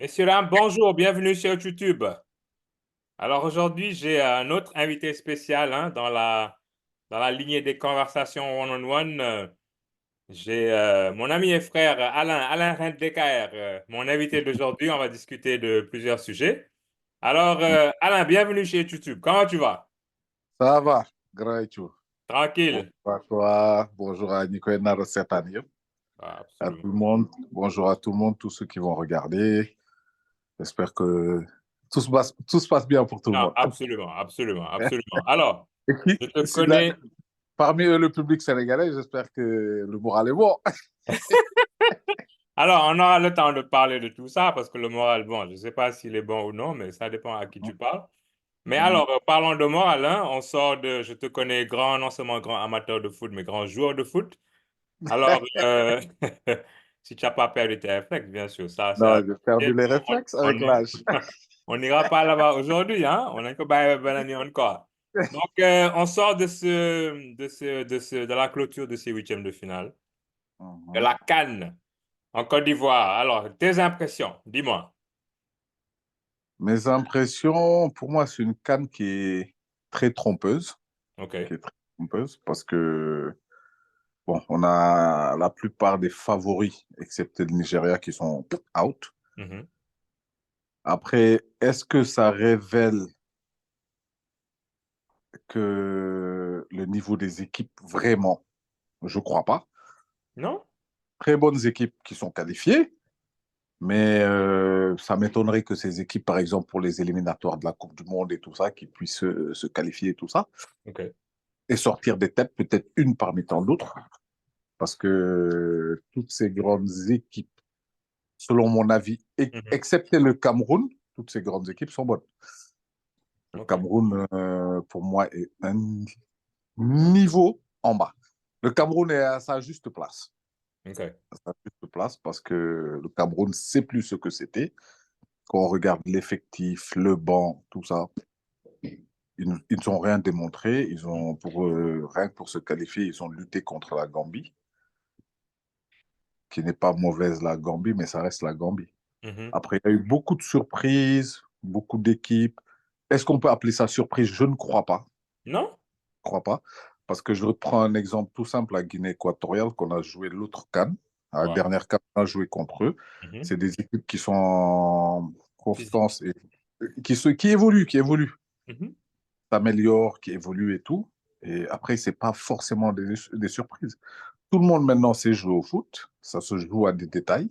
Messieurs, dames, bonjour, bienvenue sur YouTube. Alors aujourd'hui, j'ai un autre invité spécial dans la lignée des conversations one-on-one. J'ai mon ami et frère Alain Rent DKR, mon invité d'aujourd'hui. On va discuter de plusieurs sujets. Alors, Alain, bienvenue chez YouTube. Comment tu vas? Ça va, grand et tout. Bonjour Tranquille? à toi, bonjour à Nicolas Narossetani, Ah, à absolument. tout le monde. Bonjour à tout le monde, tous ceux qui vont regarder. J'espère que tout se passe bien pour tout le Non, monde. absolument, absolument, absolument. Alors, Et puis, je te connais. parmi eux, le public sénégalais, j'espère que le moral est bon. Alors, on aura le temps de parler de tout ça parce que le moral, bon, je ne sais pas s'il est bon ou non, mais ça dépend à qui tu parles. Mais Mhm. alors, parlons de moral, hein. On sort de, je te connais grand, non seulement grand amateur de foot, mais grand joueur de foot. Alors, si tu n'as pas perdu tes réflexes, bien sûr, ça, Non, ça. j'ai perdu les réflexes On avec l'âge. on n'ira pas là-bas aujourd'hui, hein. On n'a que banani encore. Donc, on sort de la clôture de ces huitièmes de finale, de Mhm. la CAN en Côte d'Ivoire. Alors, tes impressions, dis-moi. Mes impressions, pour moi, c'est une CAN qui est très trompeuse, OK. parce que bon, on a la plupart des favoris, excepté le Nigeria, qui sont out. Mhm. Après, est-ce que ça révèle que le niveau des équipes, vraiment, je crois pas. Non? Très bonnes équipes qui sont qualifiées, mais ça m'étonnerait que ces équipes, par exemple, pour les éliminatoires de la Coupe du Monde et tout ça, qui puissent se qualifier et tout ça, OK. et sortir des têtes, peut-être une parmi tant d'autres, parce que toutes ces grandes équipes, selon mon avis, Mhm. excepté le Cameroun, toutes ces grandes équipes sont bonnes. Le OK. Cameroun, pour moi, est un niveau en bas. Le Cameroun est à sa juste place. OK. À sa juste place parce que le Cameroun ne sait plus ce que c'était. Quand on regarde l'effectif, le banc, tout ça, ils n'ont rien démontré. Ils ont, rien que pour se qualifier, ils ont lutté contre la Gambie, qui n'est pas mauvaise la Gambie, mais ça reste la Gambie. Mhm. Après, il y a eu beaucoup de surprises, beaucoup d'équipes. Est-ce qu'on peut appeler ça surprise? Je ne crois pas. Non? Crois pas. Parce que je reprends un exemple tout simple, la Guinée équatoriale, qu'on a joué l'autre CAN. À la Ouais. dernière CAN, on a joué contre eux. Mhm. C'est des équipes qui sont en Physique. constance et qui évoluent, Mhm. s'améliorent, qui évoluent et tout. Et après, c'est pas forcément des surprises. Tout le monde maintenant sait jouer au foot. Ça se joue à des détails.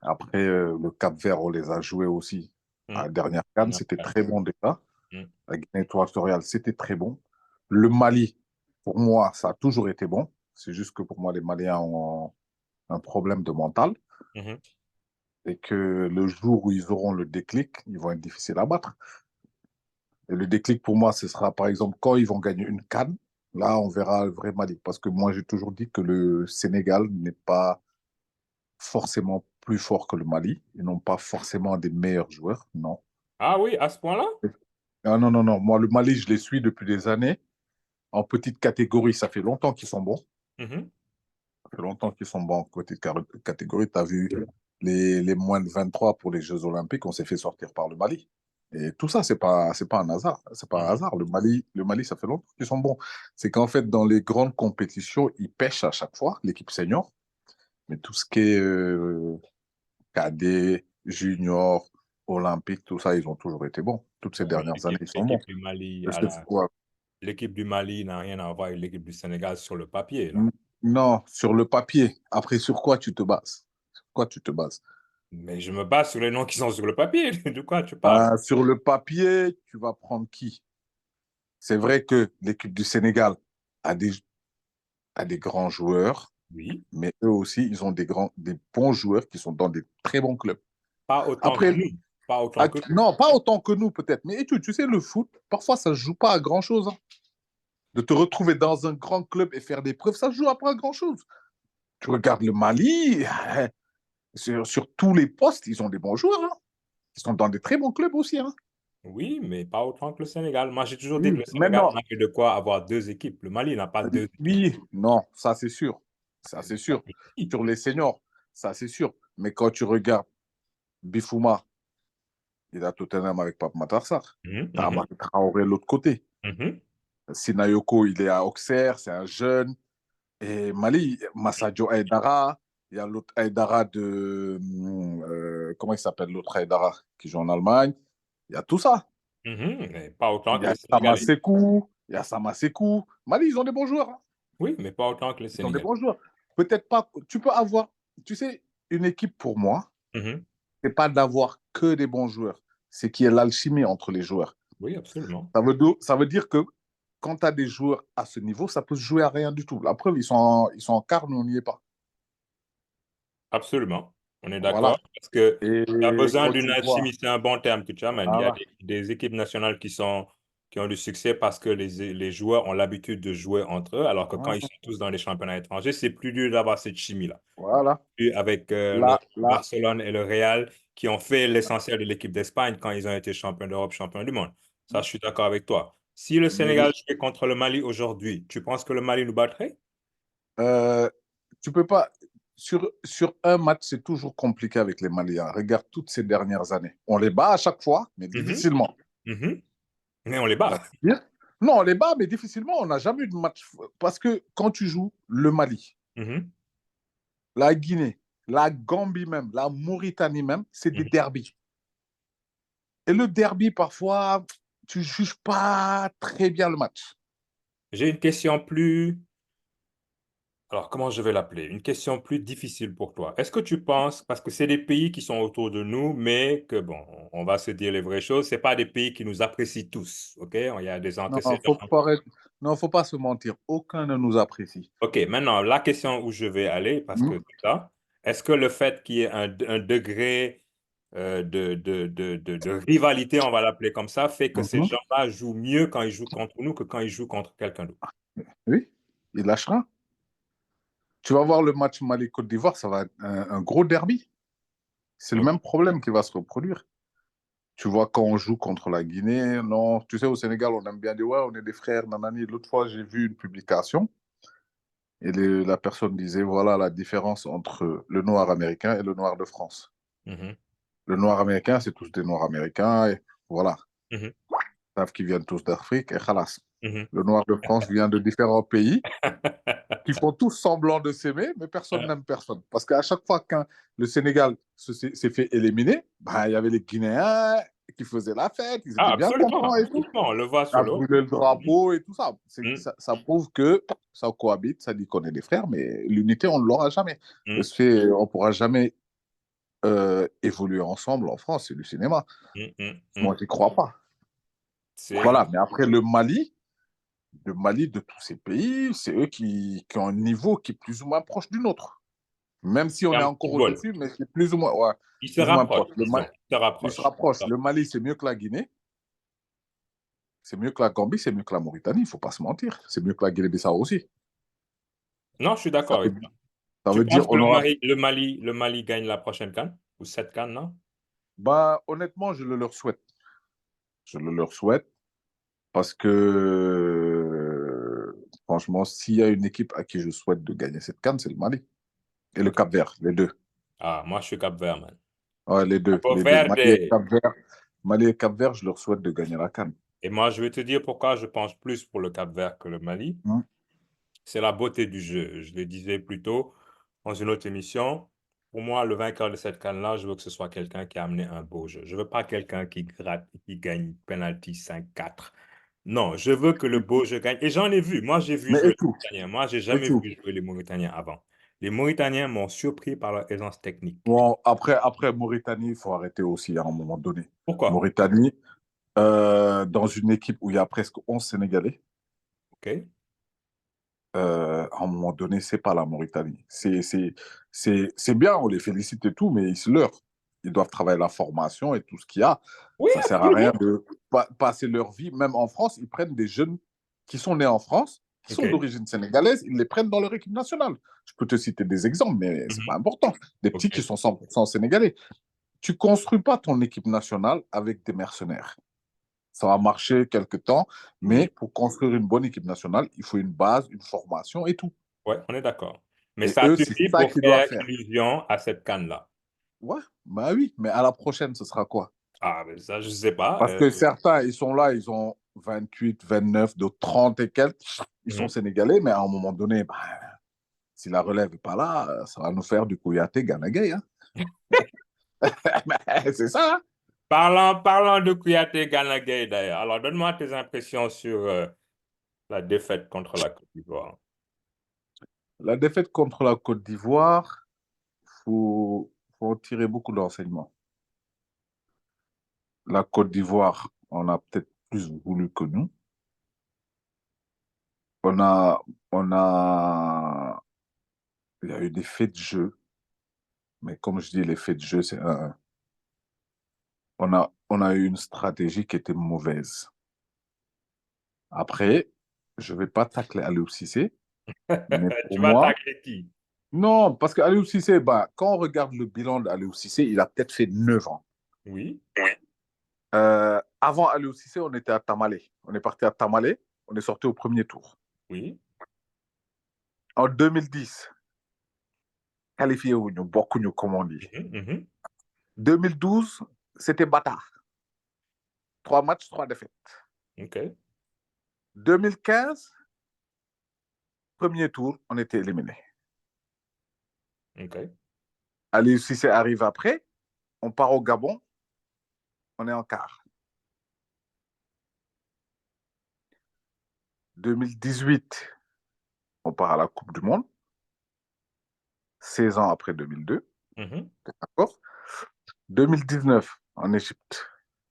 Après, le Cap-Vert, on les a joués aussi. À Mhm. la dernière CAN, Non, c'était pas. très bon déjà. Mhm. La Guinée équatoriale, c'était très bon. Le Mali, pour moi, ça a toujours été bon. C'est juste que pour moi, les Maliens ont un problème de mental Mhm. et que le jour où ils auront le déclic, ils vont être difficiles à battre. Et le déclic, pour moi, ce sera par exemple quand ils vont gagner une CAN. Là, on verra le vrai Mali. Parce que moi, j'ai toujours dit que le Sénégal n'est pas forcément plus fort que le Mali. Ils n'ont pas forcément des meilleurs joueurs. Non. Ah oui, à ce point-là? Ah, non, non, non. Moi, le Mali, je les suis depuis des années. En petite catégorie, ça fait longtemps qu'ils sont bons. Mhm. Ça fait longtemps qu'ils sont bons en petite catégorie. Tu as vu les moins de 23 pour les Jeux Olympiques, on s'est fait sortir par le Mali. Et tout ça, c'est pas un hasard. C'est pas un Mhm. hasard. Le Mali, ça fait longtemps qu'ils sont bons. C'est qu'en fait, dans les grandes compétitions, ils pêchent à chaque fois, l'équipe senior. Mais tout ce qui est cadet, junior, olympique, tout ça, ils ont toujours été bons. Toutes ces Ouais, mais dernières années, ils sont bons. l'équipe du Mali, Je sais quoi. l'équipe du Mali n'a rien à voir avec l'équipe du Sénégal sur le papier, là. Non, sur le papier. Après, sur quoi tu te bases? Sur quoi tu te bases? Mais je me base sur les noms qui sont sur le papier. De quoi tu parles? Sur le papier, tu vas prendre qui? C'est vrai que l'équipe du Sénégal a des, a des grands joueurs, Oui. mais eux aussi, ils ont des bons joueurs qui sont dans des très bons clubs. Pas autant que Après, nous. Pas autant que nous. non, pas autant que nous peut-être, mais tu sais, le foot, parfois, ça ne se joue pas à grand-chose, hein. De te retrouver dans un grand club et faire des preuves, ça ne se joue pas à grand-chose. Tu regardes le Mali, sur tous les postes, ils ont des bons joueurs, hein. Ils sont dans des très bons clubs aussi, hein. Oui, mais pas autant que le Sénégal. Moi, j'ai toujours dit que Oui, le Sénégal maintenant, n'a que de quoi avoir deux équipes. Le Mali n'a pas deux équipes. oui, non, ça c'est sûr. Ça C'est c'est pas sûr. petit. Sur les seniors, ça c'est sûr. Mais quand tu regardes Bifouma, il a Tottenham avec Pape Matar Sarr. Mhm, Tu as mhm, Amari Traoré de l'autre côté. mhm, Sinayoko, il est à Auxerre, c'est un jeune. Et Mali, Massadio Aïdara, il y a l'autre Aïdara comment il s'appelle l'autre Aïdara qui joue en Allemagne. Il y a tout ça. mhm, mais pas autant Il y que a les Sénégalais. Sama Sekou. Mali, ils ont des bons joueurs, hein. Oui, mais pas autant que les Ils ont des Sénégalais. bons joueurs. Peut-être pas. Tu peux avoir. Tu sais, une équipe pour moi, Mhm. c'est pas d'avoir que des bons joueurs. C'est qu'il y ait l'alchimie entre les joueurs. Oui, absolument. Ça veut dire que quand tu as des joueurs à ce niveau, ça peut se jouer à rien du tout. La preuve, ils sont en quart, mais on n'y est pas. Absolument. On est Voilà. d'accord parce que Et tu as besoin quand d'une tu vois, alchimie, c'est un bon terme que tu amènes. Il y a voilà, des équipes nationales qui ont du succès parce que les joueurs ont l'habitude de jouer entre eux, alors que quand ils sont tous dans les championnats étrangers, c'est plus dur d'avoir cette chimie-là. voilà. Puis avec le Là, là, Barcelone et le Real qui ont fait l'essentiel de l'équipe d'Espagne quand ils ont été champions d'Europe, champions du monde. Ça, je suis d'accord avec toi. Si le mais Sénégal jouait contre le Mali aujourd'hui, tu penses que le Mali nous battrait? euh, tu peux pas. Sur un match, c'est toujours compliqué avec les Maliens. Regarde toutes ces dernières années. On les bat à chaque fois, mais Mhm, difficilement. mhm. Mais on les Ça bat. veut dire- Non, on les bat, mais difficilement. On n'a jamais eu de match. Parce que quand tu joues le Mali, Mhm, la Guinée, la Gambie même, la Mauritanie même, c'est des mhm. derbys. Et le derby, parfois, tu ne juges pas très bien le match. J'ai une question plus... Alors, comment je vais l'appeler? Une question plus difficile pour toi. Est-ce que tu penses, parce que c'est des pays qui sont autour de nous, mais que, bon, on va se dire les vraies choses, c'est pas des pays qui nous apprécient tous, OK? Il y a des Non, antécédents. non, faut pas se mentir. Aucun ne nous apprécie. OK, maintenant, la question où je vais aller, parce que Hmm. c'est ça, est-ce que le fait qu'il y ait un degré de rivalité, on va l'appeler comme ça, fait que ces Mhm. gens-là jouent mieux quand ils jouent contre nous que quand ils jouent contre quelqu'un d'autre? Oui, il lâchera. Tu vas voir le match Mali-Côte d'Ivoire, ça va être un gros derby. C'est le OK. même problème qui va se reproduire. Tu vois, quand on joue contre la Guinée, non, tu sais, au Sénégal, on aime bien dire, ouais, on est des frères, nanani. L'autre fois, j'ai vu une publication et la personne disait, voilà la différence entre le noir américain et le noir de France. Mhm, Le noir américain, c'est tous des noirs américains, et voilà. mhm, Ils savent qu'ils viennent tous d'Afrique, et khalas. mhm. Le noir de France vient de différents pays qui font tous semblant de s'aimer, mais personne n'aime personne. Parce qu'à chaque fois que le Sénégal s'est fait éliminer, ben, il y avait les Guinéens qui faisaient la fête, ils Ah, étaient bien absolument, contents et tout. absolument, on le voit sur À le haut. brûler le Mhm, drapeau et tout ça. mhm, Ça prouve que ça cohabite, ça dit qu'on est des frères, mais l'unité, on ne l'aura jamais. mhm, On ne pourra jamais évoluer ensemble en France, c'est du cinéma. mhm, mhm, Moi, mhm. je n'y crois pas. C'est... Voilà, mais après le Mali de tous ces pays, c'est eux qui ont un niveau qui est plus ou moins proche du nôtre. Même si on est terme encore football. au-dessus, mais c'est plus ou moins, ouais, Il se plus ou moins rapproche, proche. disons. Il se Il se rapproche. rapproche. Le Mali, c'est mieux que la Guinée, c'est mieux que la Gambie, c'est mieux que la Mauritanie, il ne faut pas se mentir. C'est mieux que la Guinée-Bissau aussi. Non, je suis Ça d'accord veut, avec toi. ça Tu veut dire penses que on aura. Le Mali gagne la prochaine CAN? Ou cette CAN, non? Bah, honnêtement, je le leur souhaite. Je le leur souhaite parce que, franchement, s'il y a une équipe à qui je souhaite de gagner cette CAN, c'est le Mali. Et le OK. Cap-Vert, les deux. Ah, moi, je suis Cap-Vert, man. Ouais, les deux, Capo les deux. Verde. Mali et Cap-Vert, je leur souhaite de gagner la CAN. Et moi, je vais te dire pourquoi je pense plus pour le Cap-Vert que le Mali. Hmm. C'est la beauté du jeu. Je le disais plus tôt dans une autre émission. Pour moi, le vainqueur de cette CAN-là, je veux que ce soit quelqu'un qui a amené un beau jeu. Je veux pas quelqu'un qui gratte, qui gagne penalty 5-4. Non, je veux que le beau jeu gagne. Et j'en ai vu. Moi, j'ai vu Mais jouer et les tout, Mauritaniens. Moi, j'ai et jamais tout. vu jouer les Mauritaniens avant. Les Mauritaniens m'ont surpris par leur aisance technique. Bon, après Mauritanie, il faut arrêter aussi à un moment donné. Pourquoi? Mauritanie, dans une équipe où il y a presque 11 Sénégalais, OK? à un moment donné, c'est pas la Mauritanie. C'est bien, on les félicite et tout, mais ils se leurrent. Ils doivent travailler la formation et tout ce qu'il y a. Oui, Ça sert à absolument. rien de passer leur vie. Même en France, ils prennent des jeunes qui sont nés en France, qui sont OK. d'origine sénégalaise, ils les prennent dans leur équipe nationale. Je peux te citer des exemples, mais c'est pas Mhm. important. Des petits qui OK. sont 100% sénégalais. Tu construis pas ton équipe nationale avec des mercenaires. Ça va marcher quelque temps, mais Oui. pour construire une bonne équipe nationale, il faut une base, une formation et tout. Ouais, on est d'accord. Mais Et ça eux, c'est suffit ça pour qu'ils doivent faire faire. illusion à cette canne-là. Ouais, bah oui, mais à la prochaine, ce sera quoi? Ah, mais ça, je ne sais pas. Parce que certains, ils sont là, ils ont 28, 29, d'autres 30 et quelques. Ils sont Mhm. sénégalais, mais à un moment donné, bah, si la relève n'est pas là, ça va nous faire du Kouyaté Gana Gueye, hein. C'est ça, hein. Parlant de Kouyaté Gana Gueye d'ailleurs. Alors, donne-moi tes impressions sur la défaite contre la Côte d'Ivoire. La défaite contre la Côte d'Ivoire, faut en tirer beaucoup d'enseignements. La Côte d'Ivoire, on a peut-être plus voulu que nous. On a, il y a eu des faits de jeu, mais comme je dis, les faits de jeu, c'est un. On a eu une stratégie qui était mauvaise. Après, je ne vais pas tacler Aliou Cissé, mais pour Tu vas moi, attaquer qui? non, parce qu'Aliou Cissé, bah, quand on regarde le bilan d'Aliou Cissé, il a peut-être fait 9 ans. Oui, Avant Aliou Cissé, on était à Tamale. On est parti à Tamale, on est sorti au premier tour. oui. En 2010, qualifié ou nous, beaucoup nous, comme on dit. Mhm, mhm. 2012, c'était bâtard. 3 matchs, 3 défaites. OK, 2015, premier tour, on était éliminé. OK. Aliou Cissé arrive après, on part au Gabon, on est en quart. 2018, on part à la Coupe du Monde, 16 ans après 2002, Mhm, d'accord. 2019, en Égypte,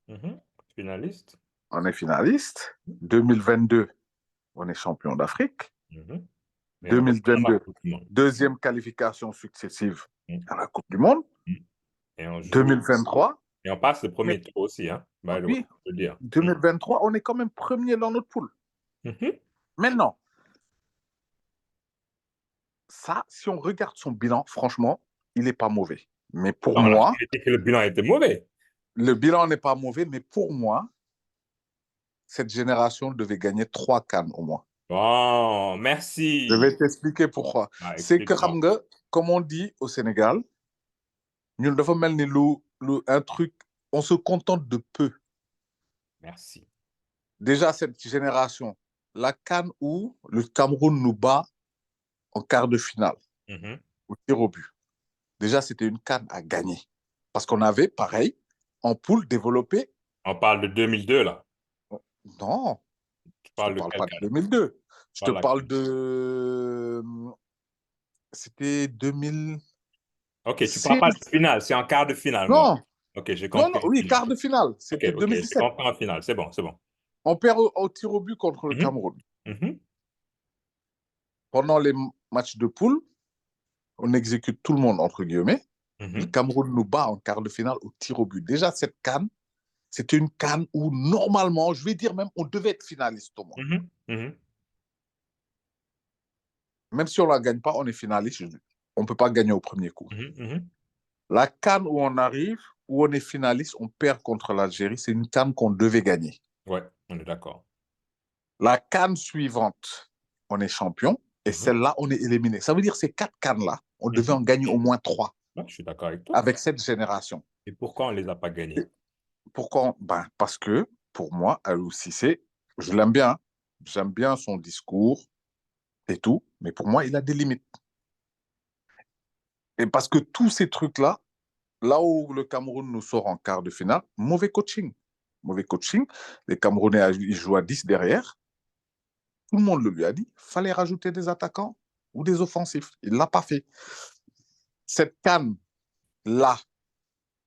mhm. Finaliste. on est finaliste. 2022, on est champion d'Afrique. Mhm. Et on retourne à la 2022, Coupe du Monde. deuxième qualification successive Mhm, à la Coupe du Monde. mhm. Et on joue. 2023, Et on passe le mais premier tour aussi, hein, by the way, oui, je veux dire. Mhm. 2023, on est quand même premier dans notre poule. Mhm. Maintenant, ça, si on regarde son bilan, franchement, il n'est pas mauvais. Mais pour Non, la moi, vérité, c'est que le bilan était mauvais. le bilan n'est pas mauvais, mais pour moi, cette génération devait gagner 3 CAN au moins. Bon, Je merci. vais t'expliquer pourquoi. Ah, C'est que, explique-moi. comme on dit au Sénégal, ñun dafa mel ni un truc, on se contente de peu. Merci. Déjà, cette génération, la CAN où le Cameroun nous bat en quart de finale, Mhm. au tir au but. Déjà, c'était une CAN à gagner. Parce qu'on avait, pareil, en poule développé. On parle de 2002, là. Non, Tu je ne te parles de parle quel pas de cadre? 2002. Tu Je te parles de parle laquelle? de. C'était 2006. OK, tu parles pas de finale, c'est en quart de finale, moi. Non, OK, j'ai non, compris non, en oui, finale. quart de finale. OK, C'était OK, j'ai 2017. compris en finale. C'est bon, c'est bon. On perd au tir au but contre le Mhm. Cameroun. Mhm. Pendant les matchs de poule, on exécute tout le monde, entre guillemets. Le Mhm. Cameroun nous bat en quart de finale au tir au but. Déjà, cette CAN, c'était une CAN où, normalement, je vais dire même, on devait être finaliste au moins. Mhm. Mhm. Même si on ne la gagne pas, on est finaliste. On ne peut pas gagner au premier coup. Mhm. Mhm. La CAN où on arrive, où on est finaliste, on perd contre l'Algérie, c'est une CAN qu'on devait gagner. Ouais, on est d'accord. La CAN suivante, on est champion. Et Mhm. celle-là, on est éliminé. Ça veut dire ces 4 CAN-là, on devait Mhm. en gagner au moins 3 Ouais, je suis d'accord avec toi. avec cette génération. Et pourquoi on ne les a pas gagnés? Pourquoi? Ben, parce que, pour moi, Aliou Cissé, je l'aime bien. J'aime bien son discours et tout. Mais pour moi, il a des limites. Et parce que tous ces trucs-là, là où le Cameroun nous sort en quart de finale, mauvais coaching. Mauvais coaching. Les Camerounais, ils jouent à 10 derrière. Tout le monde le lui a dit. Il fallait rajouter des attaquants ou des offensifs. Il ne l'a pas fait. Cette canne-là,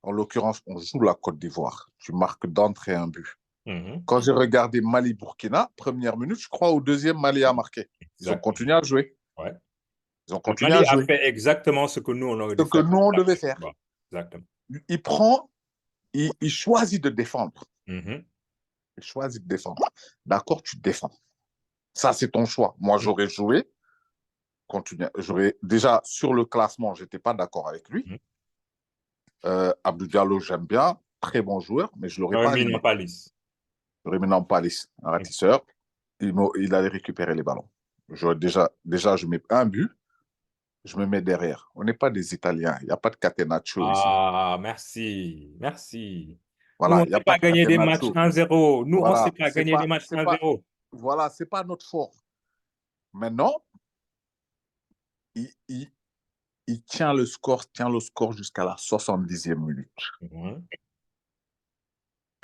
en l'occurrence, on joue la Côte d'Ivoire. Tu marques d'entrée un but. Mhm. Quand j'ai regardé Mali-Burkina, première minute, je crois au deuxième, Mali a marqué. Ils ont Exactement. continué à jouer. Ouais. Ils ont Le continué Mali à a jouer. fait exactement ce que nous, on aurait Ce dû que faire nous, contre on la devait Côte faire. d'Ivoire. Exactement. Il prend, il choisit de défendre. Mhm. Il choisit de défendre. D'accord, tu défends. Ça, c'est ton choix. Moi, Mhm. j'aurais joué. J'aurais déjà sur le classement, j'étais pas d'accord avec lui. Mhm. Abdou Diallo, j'aime bien, très bon joueur, mais je l'aurais J'aurais pas mis aligné. Nampalis. J'aurais mis Nampalis, un ratisseur. Il allait récupérer les ballons. Déjà, je mets un but. je me mets derrière. On n'est pas des Italiens. Il n'y a pas de catenaccio ici. Ah, merci, merci. Nous, Voilà, on il ne n'y a sait pas pas de gagner des matchs catenaccio. 1-0. Nous, on ne sait Voilà, pas gagner des matchs c'est pas, 1-0. voilà, c'est pas notre fort. Maintenant, il, il, il tient le score jusqu'à la 70e minute. Mhm,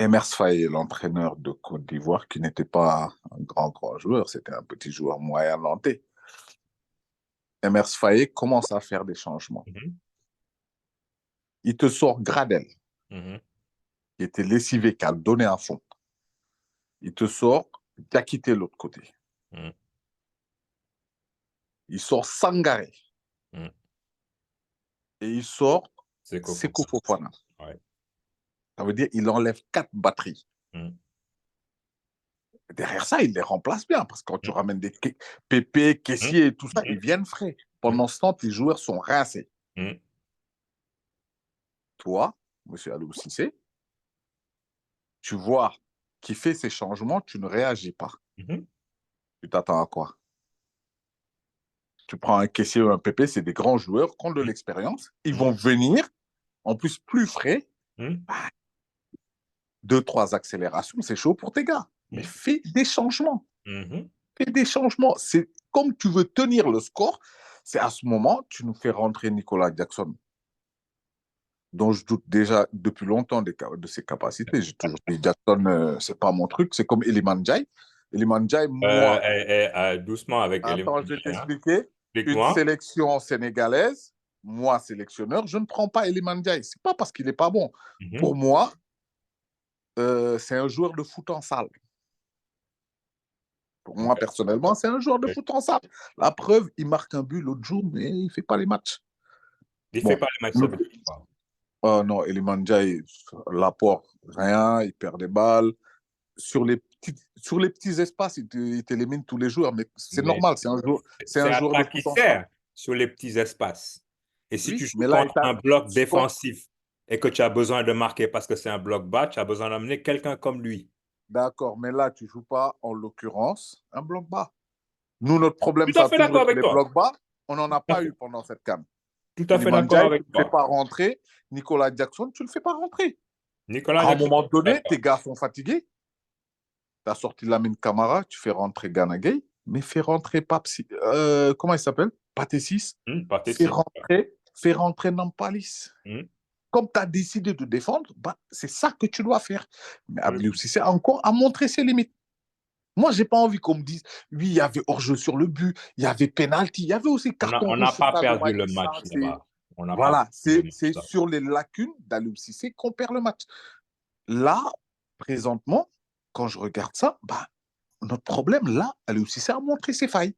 Emers Faé, l'entraîneur de Côte d'Ivoire, qui n'était pas un grand joueur, c'était un petit joueur moyen nantais. Emers Faé commence à faire des changements. mhm, Il te sort Gradel, mhm, qui était lessivé, qui a donné à fond. Il te sort Diakité de l'autre côté. mhm, Il sort Sangaré mhm. et il sort C'est Coco. Seko Fofana. Ouais. Ça veut dire qu'il enlève 4 batteries. Mhm, Derrière ça, il les remplace bien parce que quand tu mhm, ramènes des Pépé, mhm, caissiers et tout ça, mhm, ils viennent frais. mhm, Pendant ce temps, tes joueurs sont rincés. mhm, Toi, monsieur Alou Cissé, tu vois qui fait ces changements, tu ne réagis pas. mhm, Tu t'attends à quoi? Tu prends un caissier ou un Pépé, c'est des grands joueurs qui ont de l'expérience. Ils mhm, vont venir, en plus plus frais, mhm, deux, trois accélérations, c'est chaud pour tes gars. Mais mhm, fais des changements. mhm. Fais des changements. C'est comme tu veux tenir le score, c'est à ce moment, tu nous fais rentrer Nicolas Jackson, dont je doute déjà depuis longtemps de ses capacités. J'ai toujours dit Jackson, c'est pas mon truc. C'est comme Iliman Ndiaye. Iliman Ndiaye, moi, Doucement avec Elimane attends, je vais Ndiaye, hein. t'expliquer. Une Explique-moi. sélection sénégalaise, moi, sélectionneur, je ne prends pas Iliman Ndiaye. C'est pas parce qu'il n'est pas bon. Mhm. Pour moi, c'est un joueur de foot en salle. Pour moi, Ok. personnellement, c'est un joueur de foot en salle. La preuve, il marque un but l'autre jour, mais il ne fait pas les matchs. Il ne fait Bon. pas le match, ça veut dire quoi? Oh non, Iliman Ndiaye, l'apport, rien, il perd des balles. Sur les petits espaces, il t'élimine tous les joueurs, mais c'est Mais normal, c'est c'est un à joueur de toi qui foot en salle. sert sur les petits espaces. Et si tu Oui, joues mais là, contre un bloc quand- défensif et que tu as besoin de marquer parce que c'est un bloc bas, tu as besoin d'amener quelqu'un comme lui. d'accord, mais là, tu joues pas, en l'occurrence, un bloc bas. Nous, notre problème, Tout ça à a fait toujours d'accord été avec les toi. blocs bas. On n'en a Tout à pas fait, eu pendant cette CAN. tout à fait Iliman d'accord Ndiaye, tu avec ne le fais toi. pas rentrer. Nicolas Jackson, tu ne le fais pas rentrer. Nicolas À un Jackson, moment donné, tes d'accord. gars sont fatigués. Tu as sorti Lamine Camara, tu fais rentrer Gana Gueye, mais fais rentrer Papsi. Comment il s'appelle? Paté6. Pas Tessie. Fais rentrer Nampalis. Comme tu as décidé de défendre, bah, c'est ça que tu dois faire. Mais Oui. Abdou Cissé encore à montrer ses limites. Moi, j'ai pas envie qu'on me dise, oui, il y avait hors-jeu sur le but, il y avait penalty, il y avait aussi carton On rouge n'a sur pas Sadio perdu le Maïssa. match là-bas. On n'a pas Voilà, perdu le match c'est là-bas. sur les lacunes d'Aliou Cissé qu'on perd le match. Là, présentement, quand je regarde ça, bah, notre problème, là, Aliou Cissé a montré ses failles.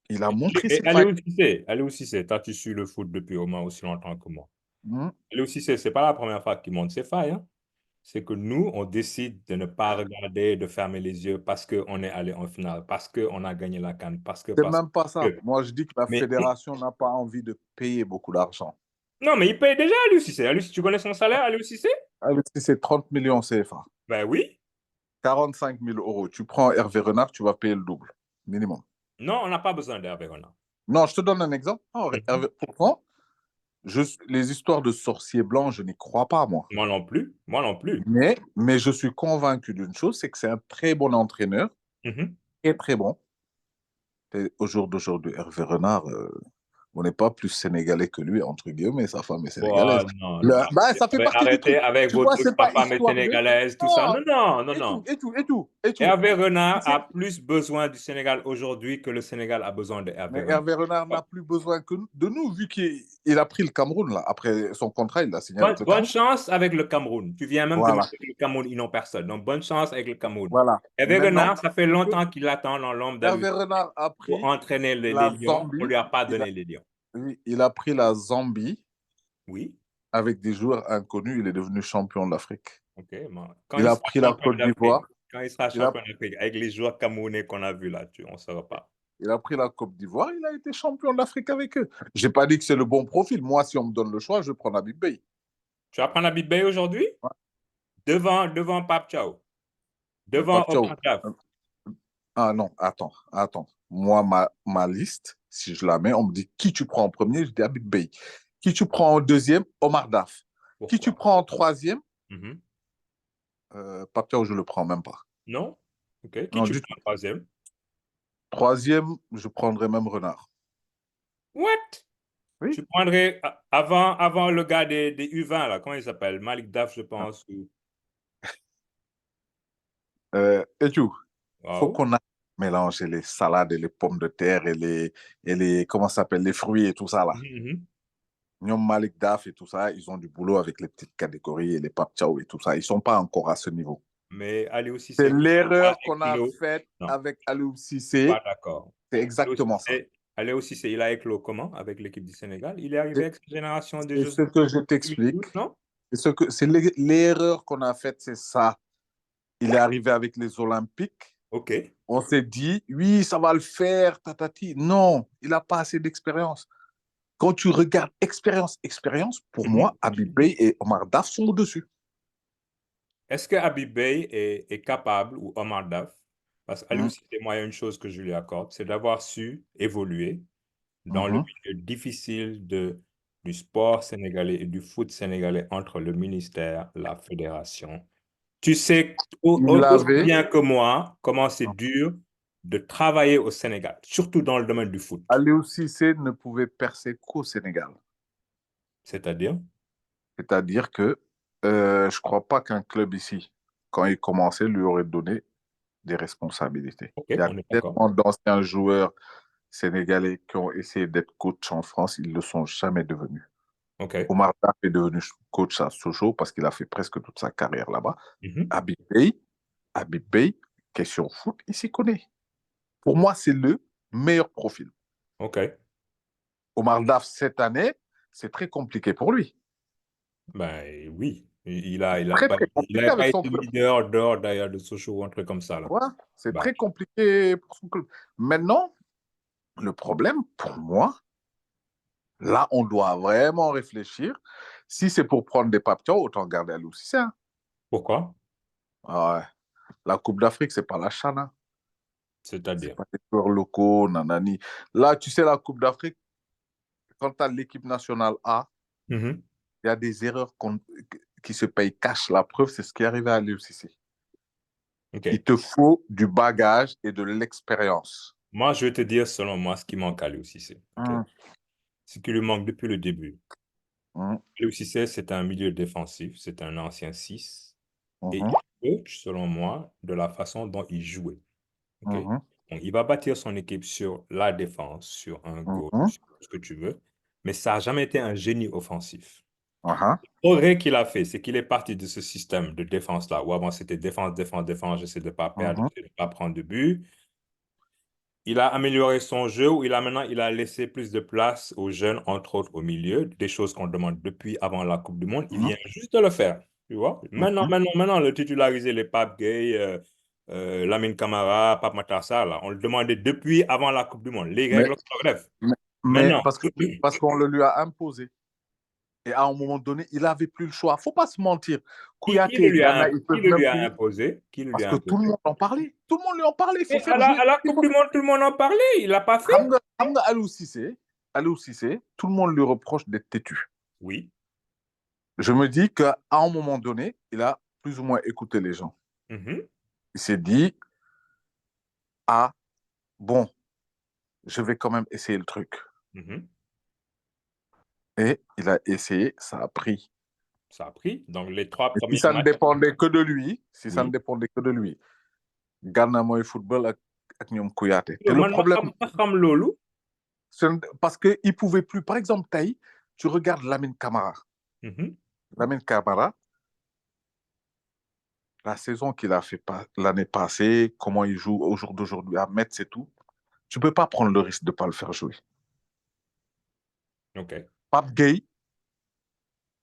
Il a montré Et ses failles. Allez aussi, c'est, toi, tu suis le foot depuis au moins aussi longtemps que moi. Hmm. Allez aussi, c'est pas la première fois qu'il montre ses failles, hein. C'est que nous, on décide de ne pas regarder, de fermer les yeux parce qu'on est allé en finale, parce qu'on a gagné la CAN, C'est même pas ça. que. Moi, je dis que la Mais fédération n'a pas envie de payer beaucoup d'argent. non, mais il paye déjà à l'UCC. Tu connais son salaire à l'UCC? Aliou Cissé, c'est 30 millions CFA. Ben oui. 45 000 euros. Tu prends Hervé Renard, tu vas payer le double, minimum. Non, on n'a pas besoin d'Hervé Renard. Non, je te donne un exemple. Ah, Mhm. pourtant, les histoires de sorciers blancs, je n'y crois pas, moi. Moi non plus. Moi non plus. Mais je suis convaincu d'une chose, c'est que c'est un très bon entraîneur, Mhm. très très bon. Et au jour d'aujourd'hui, Hervé Renard, on n'est pas plus sénégalais que lui, entre guillemets, sa femme est sénégalaise. Bon, non, non. Bah, ça fait partie du Arrêtez truc. avec Tu vos vois, trucs, c'est ma pas femme est histoire de... sénégalaise, tout ça. Non, Non, non, non, et tout, non. et tout, et tout, et tout. Hervé Renard a C'est- plus besoin du Sénégal aujourd'hui que le Sénégal a besoin de Hervé Mais Renard. Hervé Renard n'a plus besoin que de nous, vu qu'il a pris le Cameroun, là. Après son contrat, il l'a signé avec le Bonne Cameroun. chance avec le Cameroun. Tu viens même de me Voilà, dire que le Cameroun, ils n'ont personne. Donc, bonne chance avec le Cameroun. voilà. Hervé Maintenant, Renard, ça fait longtemps qu'il attend dans l'ombre d'Aliou Hervé Renard a pour pris entraîner les la Lions. On ne Zambie. lui a pas Il a, donné les Lions. oui, il a pris la Zambie Oui, avec des joueurs inconnus. Il est devenu champion d'Afrique. ok. Bon. Quand Il il a sera pris la champion Côte d'Afrique, d'Ivoire. quand il sera Il a, champion d'Afrique, avec les joueurs camerounais qu'on a vus là, on ne saura pas. il a pris la Côte d'Ivoire. Il a été champion d'Afrique avec eux. J'ai pas dit que c'est le bon profil. Moi, si on me donne le choix, je prends Habib Bey. Tu vas prendre Habib Beye aujourd'hui Ouais. devant Pape Thiaw, Mais devant Pape Thiaw. Okan Taf. Ah non, attends. Moi, ma liste, Si je la mets, on me dit qui tu prends en premier, je dis Habib Beye. Qui tu prends en deuxième, Omar Daf. Qui tu Pourquoi? prends en troisième, Mhm. Papio, je le prends même pas. Non? OK. Qui Non, tu du prends tout. en troisième? Troisième, je prendrais même Renard. What? Oui. Tu prendrais avant le gars des U20, là, comment il s'appelle? Malik Daf, je pense. Et tu, faut Wow. qu'on a mélangé les salades et les pommes de terre et les comment ça s'appelle, les fruits et tout ça là. Mhm, mhm. Nyom Malik Daf et tout ça, ils ont du boulot avec les petites catégories et les Pap Chow et tout ça. Ils sont pas encore à ce niveau. Mais Ali aussi, C'est c'est l'erreur un qu'on a kilo. faite Non, avec Aliou pas Cissé. d'accord. C'est Ali aussi, exactement ça. Il a éclos comment avec l'équipe du Sénégal? Il est arrivé C'est avec sa génération des c'est Jeux ce que je t'explique. 2012, non? C'est l'erreur qu'on a faite, c'est ça. Il est arrivé avec les Olympiques. OK. On s'est dit, oui, ça va le faire, tatati. Non, il n'a pas assez d'expérience. Quand tu regardes expérience, pour Mhm, moi, mhm. Habib Beye et Omar Daf sont au-dessus. Est-ce que Habib Beye est capable, ou Omar Daf, parce qu'Ali Mhm, aussi, c'est moi, il y a une chose que je lui accorde, c'est d'avoir su évoluer dans le mhm. milieu difficile du sport sénégalais et du foot sénégalais entre le ministère, la fédération. Tu sais Il aussi avait, bien que moi comment c'est dur de travailler au Sénégal, surtout dans le domaine du foot. Aliou Cissé ne pouvait percer qu'au Sénégal. C'est-à-dire, C'est-à-dire que je ne crois pas qu'un club ici, quand il commençait, lui aurait donné des responsabilités. OK, Il y a on est d'accord. tellement d'anciens joueurs sénégalais qui ont essayé d'être coach en France, ils ne le sont jamais devenus. OK. Omar Daf est devenu coach à Sochaux parce qu'il a fait presque toute sa carrière là-bas. Mhm. Habib Beye, Habib Beye, question foot, il s'y connaît. Pour moi, c'est le meilleur profil. OK. Omar Daf, cette année, c'est très compliqué pour lui. Ben oui. Très, très Il compliqué avait avec pas son été club. leader dehors d'ailleurs de Sochaux ou un truc comme ça là. Ouais, c'est Bah, très compliqué pour son club. Maintenant, le problème, pour moi, là, on doit vraiment réfléchir. Si c'est pour prendre des papillons, autant garder Aliou Cissé. Hein. pourquoi? Ah ouais. La Coupe d'Afrique, c'est pas la Chana. Hein. C'est C'est-à-dire. pas des joueurs locaux, nanani. Là, tu sais, la Coupe d'Afrique, quand tu as l'équipe nationale A, Mhm. il y a des erreurs qui se payent cash. La preuve, c'est ce qui est arrivé à l'UCC. Il OK. te faut du bagage et de l'expérience. Moi, je vais te dire selon moi ce qui manque à Aliou Cissé. OK? Hum, Ce qui lui manque depuis le début. hum, Aliou Cissé, c'est un milieu défensif, c'est un ancien 6 et hum, il coach, selon moi, de la façon dont il jouait. OK? hum, Donc, il va bâtir son équipe sur la défense, sur un hum, goal, hum, sur tout ce que tu veux, mais ça n'a jamais été un génie offensif. hum, Le progrès qu'il a fait, c'est qu'il est parti de ce système de défense-là, où avant c'était défense, défense, défense, j'essaie de ne pas perdre, hum, j'essaie de ne pas prendre de but. Il a amélioré son jeu, où il a laissé plus de place aux jeunes, entre autres au milieu, des choses qu'on demande depuis avant la Coupe du Monde. Il hum, vient juste de le faire, tu vois. hum. Maintenant, le titulariser les Pape Gueye, Lamine Camara, Pape Matar Sarr, là, on le demandait depuis avant la Coupe du Monde. Les Mais, règles sont bref. mais Maintenant, parce qu'on le lui a imposé. Et à un moment donné, il n'avait plus le choix. Faut pas se mentir. Kouyaté, Ghana, ils qui peuvent le même lui a plus. imposé? Qui le lui Parce a que tout le imposé? monde en parlait. Tout le monde lui en parlait. Il faut Mais faire jouer. à la Coupe du Monde, tout le monde en parlait. Il l'a pas fait. Hamza Aliou Cissé, tout le monde lui reproche d'être têtu. Oui. Je me dis qu'à un moment donné, il a plus ou moins écouté les gens. Mhm, Il s'est dit, ah, bon, je vais quand même essayer le truc. mhm. Et il a essayé, ça a pris. Ça a pris. Donc, les trois Et si premiers ça ne matchs, dépendait que de lui, si ça ne oui. dépendait que de lui, Ghana mooy football ak ñoom Kouyaté. Et le Man, problème, ma xam loolu. parce qu'il ne pouvait plus. Par exemple, Taï, tu regardes Lamine Camara. Mhm. Lamine Camara, la saison qu'il a fait l'année passée, comment il joue au jour d'aujourd'hui à Metz et tout, tu ne peux pas prendre le risque de ne pas le faire jouer. OK. Pape Gay,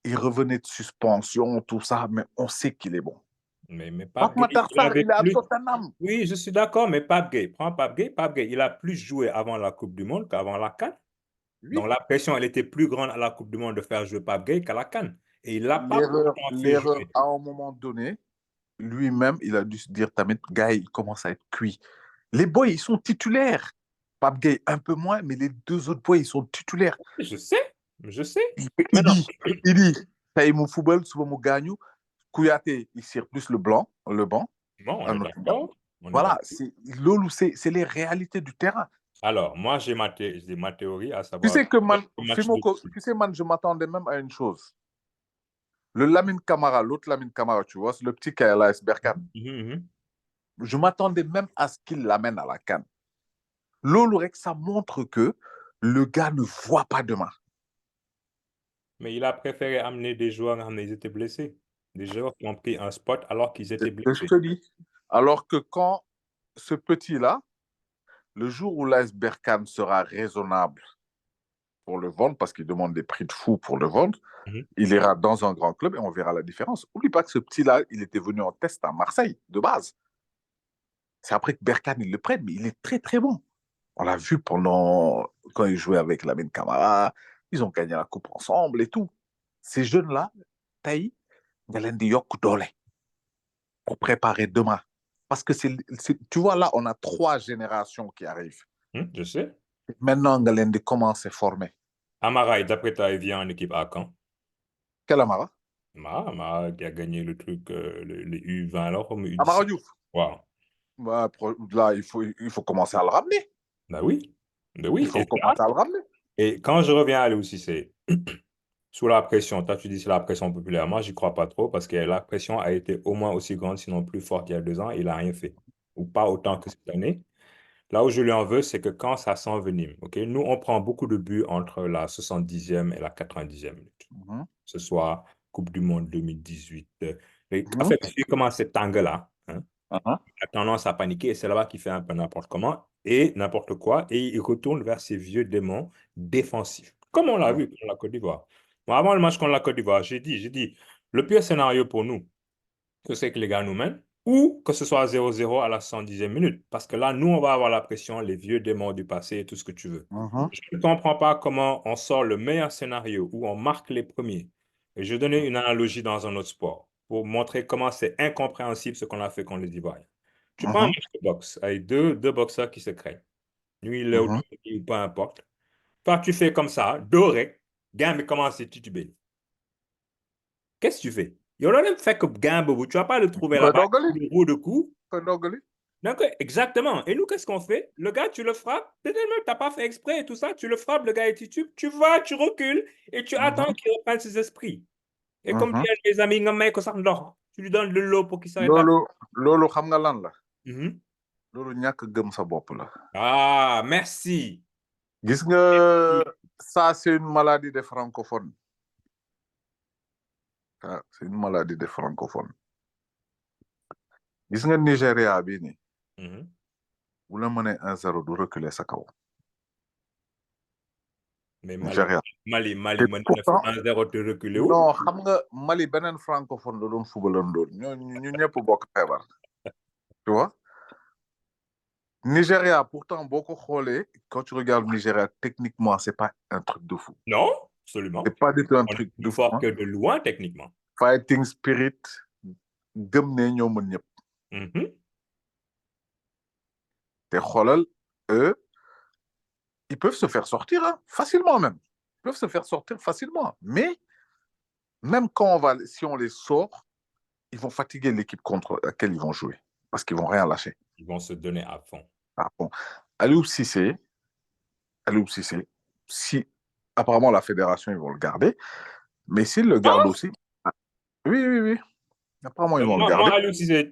il revenait de suspension, tout ça, mais on sait qu'il est bon. Mais Pape Pape Gueye, Matar il Sarr, avait il est à plus. Tottenham. Oui, je suis d'accord, mais Pape Gueye, prends Pape Gueye. Pape Gueye, il a plus joué avant la Coupe du Monde qu'avant la CAN. Donc, Oui, la pression, elle était plus grande à la Coupe du Monde de faire jouer Pape Gueye qu'à la CAN. Et il l'a pas pourtant fait l'erreur jouer. à un moment donné, lui-même, il a dû se dire, Tamit, gars, il commence à être cuit. Les boys, ils sont titulaires. Pape Gueye, un peu moins, mais les deux autres points, ils sont titulaires. Je sais, je sais. Il Maintenant, dit, il dit, ça y est, mon football, souvent mon gagne. Kouyaté, il sert plus le banc, bon, on à est Nottingham. d'accord. On est Voilà, d'accord. c'est les réalités du terrain. Alors, moi, j'ai ma théorie, à Tu savoir sais que man, le match de... Tu sais, man, je m'attendais même à une chose. Le Lamine Camara, l'autre Lamine Camara, tu vois, c'est le petit qui est à l'AS Berkane. Mhm. Je m'attendais même à ce qu'il l'amène à la CAN. Lolo Rek, ça montre que le gars ne voit pas demain. Mais il a préféré amener des joueurs quand ils étaient blessés. Des joueurs qui ont pris un spot alors qu'ils C'est étaient ce que je blessés. te dis. Alors que quand ce petit-là, le jour où l'AS Berkane sera raisonnable pour le vendre, parce qu'il demande des prix de fou pour le vendre, Mhm. il ira dans un grand club et on verra la différence. Oublie pas que ce petit-là, il était venu en test à Marseille, de base. C'est après que Berkane, il le prenne, mais il est très, très bon. On l'a vu pendant, quand il jouait avec Lamine Camara, ils ont gagné la coupe ensemble et tout. Ces jeunes-là, Taï, nga leen di yokk doole pour préparer demain. Parce que tu vois, là, on a trois générations qui arrivent. Je sais. Maintenant, nga leen di commencer à former. Amara, d'après toi, il vient en équipe A quand? Quel Amara? Amara qui a gagné le truc, le U20 alors, comme Amara U17. Diouf. Wow. Bah, là, il faut commencer à le ramener. Ben oui. Ben Il oui. faut commencer à le ramener. Et quand je reviens à Aliou Cissé, sous la pression, toi tu dis c'est la pression populaire, moi j'y crois pas trop parce que la pression a été au moins aussi grande, sinon plus forte il y a 2 ans, et il n'a rien fait. Ou pas autant que cette année. Là où je lui en veux, c'est que quand ça s'envenime, ok, nous on prend beaucoup de buts entre la 70e et la 90e minute. Mhm, Que ce soit Coupe du Monde 2018. En mhm, fait, celui commence cet angle-là, hein, mhm, a tendance à paniquer et c'est là-bas qu'il fait un peu n'importe comment et n'importe quoi et il retourne vers ses vieux démons défensifs. Comme on l'a vu contre la Côte d'Ivoire. Bon, avant le match contre la Côte d'Ivoire, j'ai dit, le pire scénario pour nous, c'est que les gars nous mènent ou que ce soit 0-0 à la 110e minute. Parce que là, nous, on va avoir la pression, les vieux démons du passé et tout ce que tu veux. mhm, Je ne comprends pas comment on sort le meilleur scénario où on marque les premiers. Et je donnais une analogie dans un autre sport pour montrer comment c'est incompréhensible ce qu'on a fait contre les Ivoiriens. Tu prends un mhm, match de boxe avec deux boxeurs qui se craignent. Lui, il est au mhm. ou peu importe. Toi, tu fais comme ça, doré, gars, mais comment c'est titubé? Qu'est-ce que tu fais? Il y a même fait que gars, bobo, tu vas pas le trouver Koy là-bas, doggali, le roue de cou. koy doggali. Donc, exactement. Et nous, qu'est-ce qu'on fait? Le gars, tu le frappes, peut-être même tu n'as pas fait exprès et tout ça, tu le frappes, le gars est titube, tu vas, tu recules et tu attends Mhm, qu'il reprenne ses esprits. Et comme mhm. disent les amis, tu lui donnes de l'eau pour qu'il s'arrête à... Loolu xam nga lan la. Mhm. Loolu ñàkk gëm sa bopp la. Ah, merci. Gis nga, ça, c'est une maladie des francophones. Ah, c'est une maladie des francophones. Gis nga Nigéria bii nii, Mhm. bu la mënee 1-0 du reculer sa kaw. Mais Nigéria. Mali, Et mën na pourtant, 1-0 te reculé wul. non, xam nga Mali beneen francophone la doon fubalandoon. ñu ñëpp bokk feebar. Tu vois? Nigeria, pourtant, beaucoup xoolee, quand tu regardes Nigeria, techniquement, c'est pas un truc de fou. Non, absolument. C'est pas du tout un On est truc plus de fou. fort Hein. que de loin, techniquement. Fighting spirit, gëm ne ñoo mën ñëpp. Mhm. Te xoolal, eux, ils peuvent se faire sortir, hein, facilement même. Ils peuvent se faire sortir facilement. Mais même si on les sort, ils vont fatiguer l'équipe contre laquelle ils vont jouer. Parce qu'ils vont rien lâcher. Ils vont se donner à fond. Ah, bon. Aliou Cissé, Aliou Cissé, si apparemment la fédération, ils vont le garder, mais s'ils le gardent aussi, ah, oui, oui, oui, apparemment ils vont le Moi, garder. Aliou Cissé,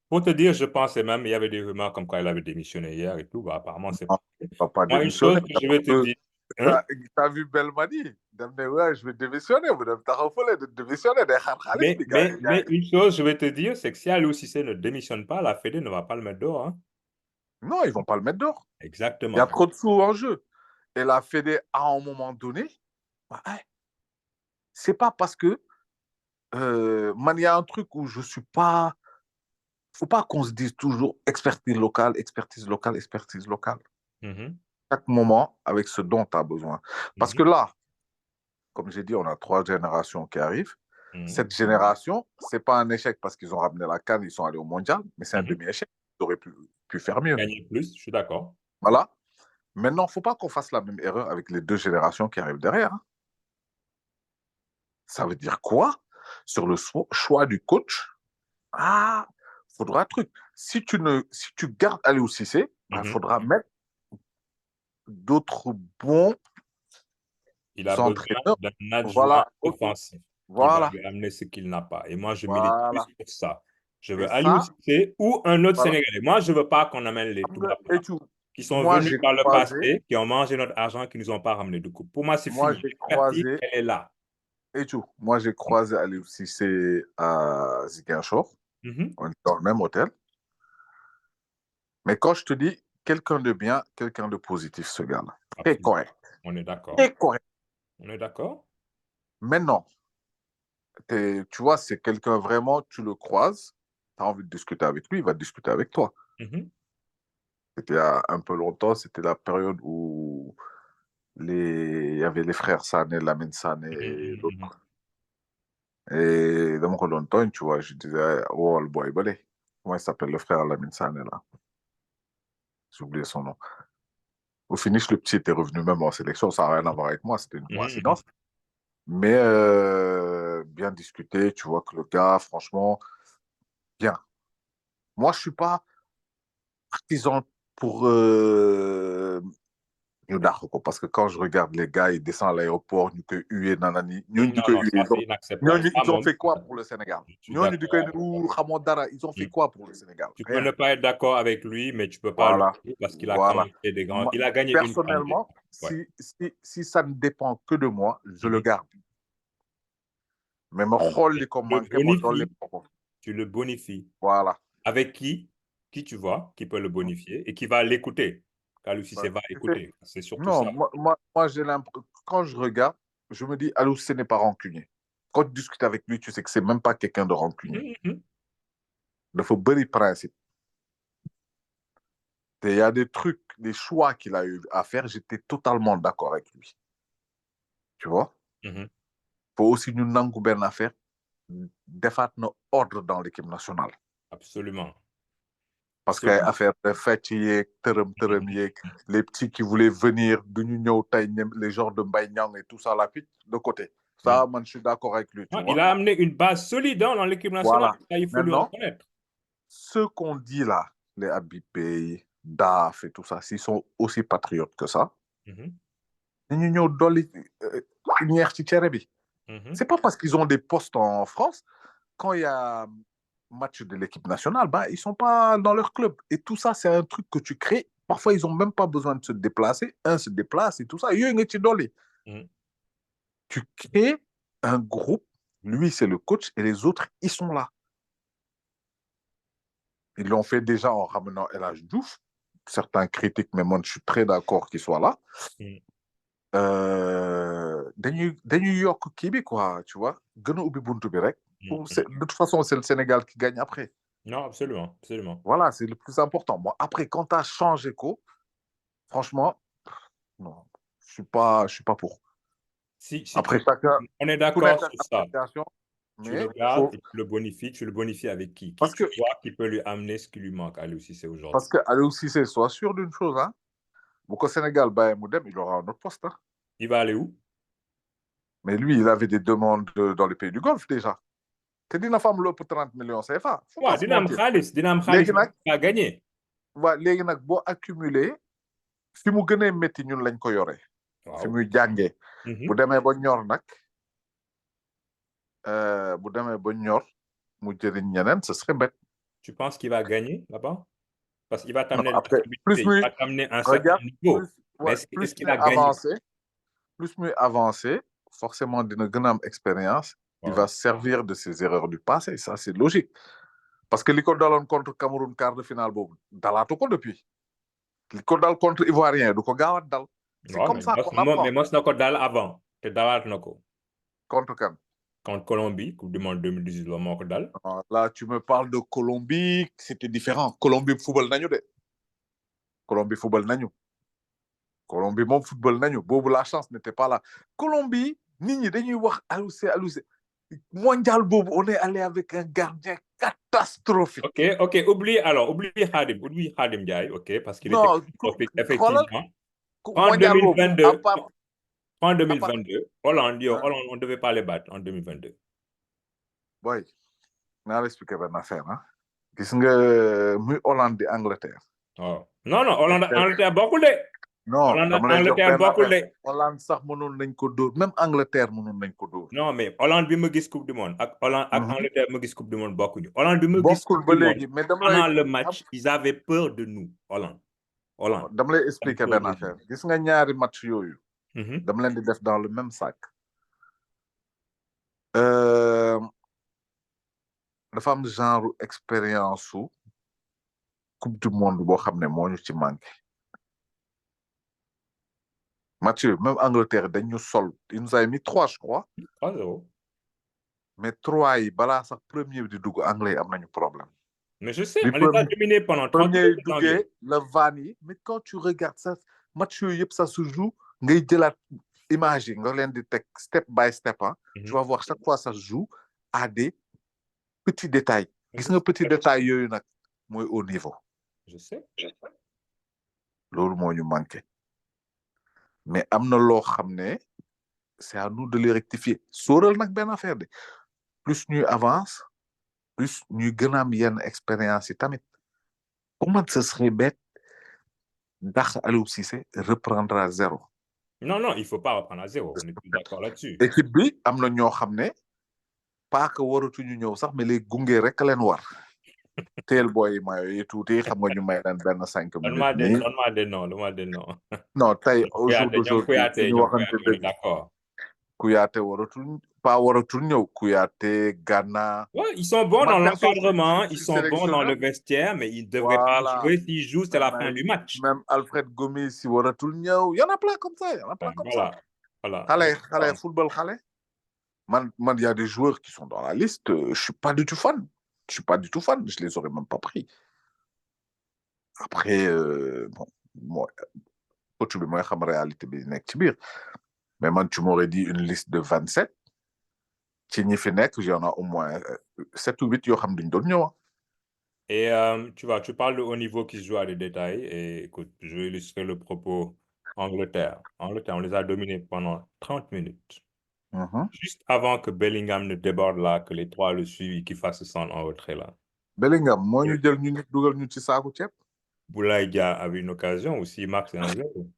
pour te dire, je pensais même, il y avait des rumeurs comme quoi il avait démissionné hier et tout. Bah, apparemment, c'est Non, pas. il ne va pas Moi, une démissionner. chose que je vais te dire, hein? T'as vu Belmadi? Dem ne, ouais, je vais démissionner. Vous devez de démissionner. Des khalis, les gars. Mais une chose, je vais te dire, c'est que si Aliou Cissé ne démissionne pas, la Fédé ne va pas le mettre dehors, hein. Non, ils ne vont pas le mettre dehors. Il y a Exactement. trop de sous en jeu. Et la Fédé, à un moment donné, ouais, c'est pas parce que man, il y a un truc où je suis pas. Faut pas qu'on se dise toujours expertise locale, expertise locale, expertise locale. Mhm, Chaque moment avec ce dont tu as besoin. Parce que mhm, là, comme j'ai dit, on a trois générations qui arrivent. mhm, Cette génération, c'est pas un échec parce qu'ils ont ramené la canne, ils sont allés au mondial, mais c'est un mhm. demi-échec. Ils auraient pu faire mieux. Gagner plus, je suis d'accord. Voilà. Maintenant, il ne faut pas qu'on fasse la même erreur avec les deux générations qui arrivent derrière, hein. Ça veut dire quoi? Sur le choix du coach, ah, il faudra un truc. Si tu gardes Aliou Cissé, il faudra mettre d'autres bons Il a besoin entraîneurs. d'un adjoint Voilà, offensif qui va voilà, lui amener ce qu'il n'a pas. Et moi, je milite plus voilà. pour ça. Je Et veux Aliou ça, Cissé ou un autre voilà. Sénégalais. Moi, je ne veux pas qu'on amène les Toubab Et tout. qui sont Moi, venus j'ai par le croisé, passé, qui ont mangé notre argent, qui ne nous ont pas ramené de coupe. Pour moi, c'est moi, fini. j'ai L'expertise, croisé, elle est là. et tout. Moi, j'ai croisé Aliou Cissé à Ziguinchor. Mhm. On est dans le même hôtel. Mais quand je te dis quelqu'un de bien, quelqu'un de positif, ce gars-là. Très Absolument. correct. On est d'accord. Très correct. On est d'accord. Maintenant, tu vois, c'est quelqu'un vraiment, tu le croises, tu as envie de discuter avec lui, il va discuter avec toi. Mhm. C'était il y a un peu longtemps, c'était la période où il y avait les frères Sané, Lamine Sané et Mhm. Mhm. l'autre. Et dans mon longtemps, tu vois, je disais, oh, le boy, balé. Comment il s'appelle le frère Lamine Sané, là? J'ai oublié son nom. Au finish, le petit était revenu même en sélection, ça n'a rien à voir avec moi, c'était une Mhm. coïncidence. Mais bien discuté, tu vois que le gars, franchement, bien. Moi, je ne suis pas partisan pour ñu dàq ko parce que quand je regarde les gars, ils descendent à l'aéroport, ñu koy hué nanani. Ñooñu di Non, koy non, ça hué. c'est inacceptable. Ça, Ils ont moom, fait quoi pour le Sénégal? je suis Ñooñu di koy d'accord. xamoo dara, ils ont fait Mm. quoi pour le Sénégal? Tu peux Rien. ne pas être d'accord avec lui, mais tu peux pas le Voilà. dire parce qu'il a quand Voilà. même fait des grands. Moi, Il a gagné une canne déjà. personnellement, Ouais. si ça ne dépend que de moi, je le Mhm. garde. Mais ma xool li ko Tu le manqué, ma dolli bonifies. ko. Tu le bonifies. Voilà. Avec qui? Qui tu vois qui peut le bonifier et qui va l'écouter? Aliou Cissé va écouter. C'est surtout Non, ça. moi j'ai l'impression, quand je regarde, je me dis, Aliou, ce n'est pas rancunier. Quand tu discutes avec lui, tu sais que c'est même pas quelqu'un de rancunier. Mhm. Mhm. Il faut beaucoup de principe. Et il y a des trucs, des choix qu'il a eu à faire, j'étais totalement d'accord avec lui. Tu vois? Mhm. Faut aussi nous nangu ben affaire, défaire nos ordres dans l'équipe nationale. Absolument. Parce que Absolument. affaire de fête, Mhm. les petits qui voulaient venir de l'Union, les genres de Mbaye et tout ça, la pite, de côté. Mhm. Ça, moi, je suis d'accord avec lui, tu Il vois? a amené une base solide dans l'équipe nationale. Voilà. Ça, il faut lui Maintenant, reconnaître. ceux qu'on dit là, les Abipay, DAF et tout ça, s'ils sont aussi patriotes que ça, Mhm. l'Union dolli Mhm. c'est pas parce qu'ils ont des postes en France, quand il y a match de l'équipe nationale, bah, ils sont pas dans leur club. Et tout ça, c'est un truc que tu crées. Parfois, ils ont même pas besoin de se déplacer. Un se déplace et tout ça. Mhm. Tu crées un groupe. Lui, c'est le coach et les autres, ils sont là. Ils l'ont fait déjà en ramenant El Diouf. Certains critiquent, mais moi, je suis très d'accord qu'il soit là. Mhm. Dañuy yokk kii bi quoi, tu vois, gën a ubbi buntu bi rek. Mhm. De toute façon, c'est le Sénégal qui gagne après. Non, absolument. Absolument. Voilà, c'est le plus important. Bon, après, quand tu as changé quoi, franchement, non, je suis pas pour. Si Après, chacun, on est tout n'est d'accord sur ça, qu'interprétation, tu le mais gardes faut, et tu le bonifies avec qui? Qui parce tu que, vois qui peut lui amener ce qui lui manque à lui aussi, c'est aujourd'hui. parce que Aliou Cissé soit sûr d'une chose, hein, bu ko Sénégal bàyyi mu dem, il aura un autre poste, hein. Il va aller où? Mais lui, il avait des demandes dans les pays du Golfe déjà. Te dina fa am lépp 30 millions CFA. Faut pas Ouais, se mentir. dina am xaalis Léegi nag, va gagner. léegi nag boo accumulé, fi mu gënee métti ñun lañ ko yoree. Fi Waaw. muy jàngee. Bu Mhm. demee ba ñor nag, bu demee ba ñor, mu jëriñ ñeneen, ce serait bête. Tu penses qu'il va gagner là-bas? Parce qu'il va Non, t'amener de la après, stabilité, il va t'amener un certain regarde, niveau. Mais ouais, est-ce qu'il va gagner? plus muy avancé, forcément, dina gën a am expérience. Il va Waaw. servir de ses erreurs du passé. Ça, c'est logique. Parce que li ko daloon contre Cameroun quart de finale boobu, dalaatu ko depuis. Li ko dal contre Ivoirien, du ko gaawaat dal. C'est waaw comme ça qu'on apprend. mais mos na ko dal avant te dalaat na ko Contre kan? contre Colombie coupe du monde 2018 la moo ko dal. Là, tu me parles de Colombie, c'était différent. Colombie football nañu de. Colombie football nañu. Colombie moom football nañu. Boobu la chance n'était pas là. Colombie, nit ñi dañuy wax Aliou Cissé. Mondial boobu, on est allé avec un gardien catastrophique. Ok, oublie Khadim Ndiaye, ok, parce qu'il était Non, catastrophique, xoolal, effectivement. En mondial boobu à 2022, part en à part 2022, Hollande, hein, Hollande, on ne devait pas les battre en 2022. boy naa la expliquer benn affaire ah gis nga muy Hollande di Angleterre. Oh. Non, non, Hollande Angleterre bokkul de. non Hollande dama lay jox Angleterre benn bokkul affaire de. Hollande sax mënoon nañ ko dóor même Angleterre mënoon nañ ko dóor. Non, mais Hollande bi ma gis Coupe du Monde ak Hollande ak Angleterre ma gis Coupe du Monde bokkuñu. Hollande bi ma gis bokkul Coupe ba du Monde léegi mais dama pendant lay le match, ils avaient peur de nous. Hollande. dama lay Avaient expliquer peur benn de affaire nous. gis nga ñaari match yooyu Mhm. dama leen di def dans le même sac. Euh, dafa am genre expérience su coupe du monde boo xam ne moo ñu ci manqué match yooyu même Angleterre dañ ñu sol il nous a mis 3 je crois 3-0. mais 3 yi balaa sax premier bi di dugg anglais yi am nañu problème. Mais je sais, bi on les a dominés pendant 30 premier minutes, yi les Anglais. duggee le van yi mais quand tu regardes ça match yooyu yëpp ça se joue ngay jëlaat image yi nga leen di teg step by step ah. Tu vas voir chaque fois ça se joue à des petits détails gis nga petits détails yooyu nag mooy au niveau. Je sais. loolu moo ñu manqué mais am na loo xam ne c'est à nous de les rectifier sóoral nag benn affaire de plus ñuy avance plus ñuy gën a am yenn expérience yi tamit pour man ce serait bête ndax Aliou Cissé reprendre à zéro. Non, non, il ne faut pas reprendre à zéro. On est tous d'accord là-dessus. équipe bi am na ñoo xam ne pas que waratuñu ñëw sax mais les gunge rek leen war teel booy mayo yi tuuti xam nga ñu may leen benn 5 minutes nii. Donne-moi des noms, donne-moi des noms. non tey au jour d'aujourd'hui suñu waxante on est d'accord. Kouyaté waratul ñëw Kouyaté Gana. Ouais, ils sont bons dans l'encadrement, ils sont bons dans le vestiaire, mais ils ne devraient pas jouer. S'ils jouent, c'est la fin du match. Même Alfred Gomis si waratul ñëw y en a plein comme ça Voilà. xale football xale man y a des joueurs qui sont dans la liste je suis pas du tout fan je les aurais même pas pris après bon moi coach bi mooy xam réalité bi nekk ci biir mais man tu m'aurais dit une liste de 27 ci ñi fi nekk y en a au moins 7 ou 8 yoo xam duñ doon ñëw. Et tu parles de haut niveau qui se joue à des détails. Et écoute, je vais illustrer le propos Angleterre. Angleterre, on les a dominés pendant 30 minutes. Juste avant que Bellingham ne déborde là, que les trois le suivent et qu'il fasse ce centre en retrait là. Bellingham, moo ñu jël ñu dugal ñu ci saaku ceeb. Boulaye Dia avait une occasion aussi, Max c'est 1-0.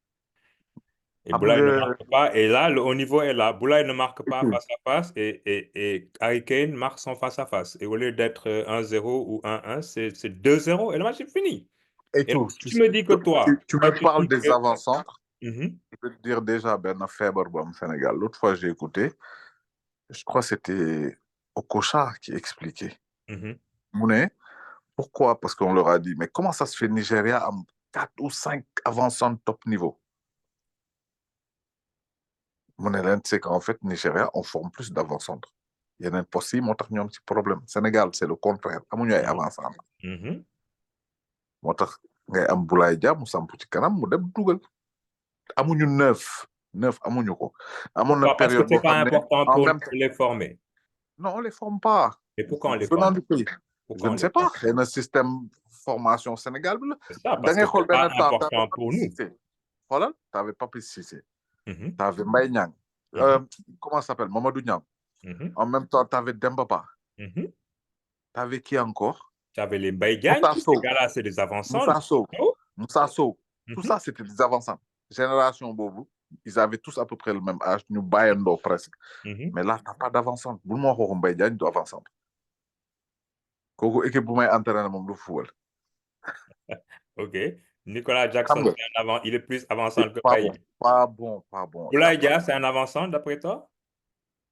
Et Boulaye ne marque pas. Et là, le haut niveau est là. Boulaye ne marque pas face à face et Harry Kane marque son face à face. Et au lieu d'être 1-0 ou 1-1, c'est 2-0 et le match est fini. Et tu me dis que toi... Tu me parles des avant-centres. Je peux te dire déjà, Ben Faber au Sénégal. L'autre fois, j'ai écouté. Je crois que c'était Okocha qui expliquait. Mouné, pourquoi? Parce qu'on leur a dit, mais comment ça se fait Nigeria a 4 ou 5 avant-centres top niveau? Mouné, c'est qu'en fait, Nigeria, on forme plus d'avant-centres. Il y en a possible, on a un petit problème. Sénégal, c'est le contraire. On a avant-centre. Moo tax ngay am Boulaye Dia mu samp ci kanam mu dem dugal amuñu neuf amuñu ko. amoon na période boo xam ne parce que c'est pas important pour les former. Non, on les forme pas. Et pourquoi on les venant forme? du pays. Je ne sais pas. Il y a un système formation Sénégal bi la. C'est ça, parce que c'est pas important pour nous. Xoolal t'avais Papis Cissé. T'avais Mbaye Niang. Comment ça s'appelle? Mamadou Niang. En même temps t'avais Demba Ba. T'avais qui encore? Tu avais les Mbaye Diagne, ces gars-là, c'est des avant-centres. Moussa Sow. Tout ça, c'était des avant-centres. Génération Bobo, ils avaient tous à peu près le même âge, nous baillons presque. Mais là, tu n'as pas d'avant-centre. Pour moi, Mbaye Diagne doit avant-centre. Koko équipe pour moi entraîner mon le football. OK. Nicolas Jackson, il est plus avant-centre que Mbaye. Pas bon. Boulaye Dia, c'est un avant-centre d'après toi?